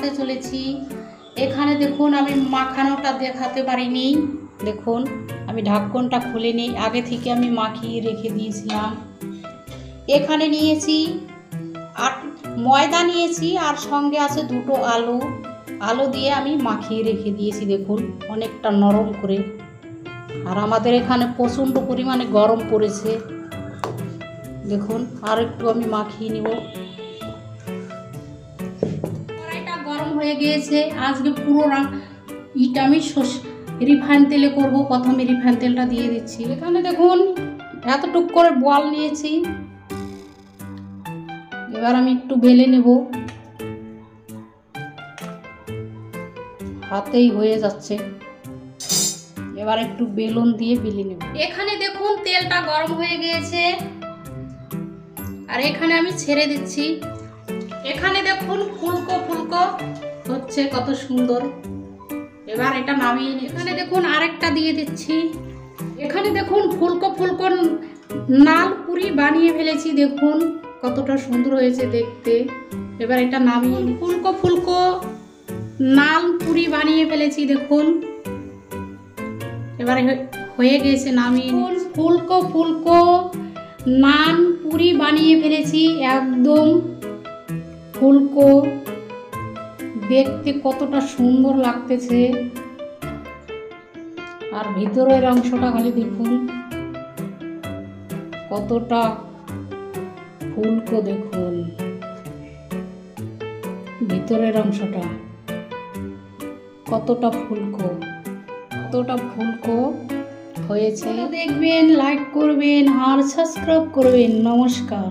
মাখাতে চলেছি। এখানে দেখুন আমি মাখানোটা দেখাতে পারিনি, দেখুন আমি ঢাকনটা খুলে নিই, আগে থেকে আমি মাখিয়ে রেখে দিয়েছিলাম। এখানে নিয়েছি ময়দা নিয়েছি আর সঙ্গে আছে দুটো আলু দিয়ে আমি মাখিয়ে রেখে দিয়েছি, দেখুন অনেকটা নরম করে। আর আমাদের এখানে প্রচণ্ড পরিমাণে গরম পড়েছে, দেখুন আর একটু আমি মাখিয়ে নিব। কড়াইটা গরম হয়ে গিয়েছে। আজকে পুরো ইটা আমি রিফাইন তেলে করব। প্রথমে রিফাইন তেলটা দিয়ে দিচ্ছি। এখানে দেখুন এতটুক করে বল নিয়েছি, এবার আমি একটু বেলে নেব, হাতেই হয়ে যাচ্ছে। এবার একটু বেলুন দিয়ে বেলে নেব। এখানে দেখুন তেলটা গরম হয়ে গিয়েছে আর এখানে আমি ছেড়ে দিচ্ছি। এখানে দেখুন ফুলকো ফুলকো হচ্ছে, কত সুন্দর। এবার এটা নামিয়ে নিই। এখানে দেখুন আরেকটা দিয়ে দিচ্ছি। এখানে দেখুন ফুলকো ফুলকো নাল পুরি বানিয়ে ফেলেছি, দেখুন কতটা সুন্দর হয়েছে দেখতে। এবার এটা নামিয়ে নিই। ফুলকো ফুলকো নাল পুরি বানিয়ে ফেলেছি, দেখুন এবারে হয়ে গেছে, নামিয়ে নিই। ফুলকো ফুলকো নান পুরি বানিয়ে ফেলেছি, একদম ফুলকো, দেখতে কতটা সুন্দর লাগতেছে। আর ভিতরের অংশটা খালি দেখুন কতটা ফুলকো, দেখুন ভিতরের অংশটা কতটা ফুলকো হয়েছে। দেখবেন, লাইক করবেন আর সাবস্ক্রাইব করবেন। নমস্কার।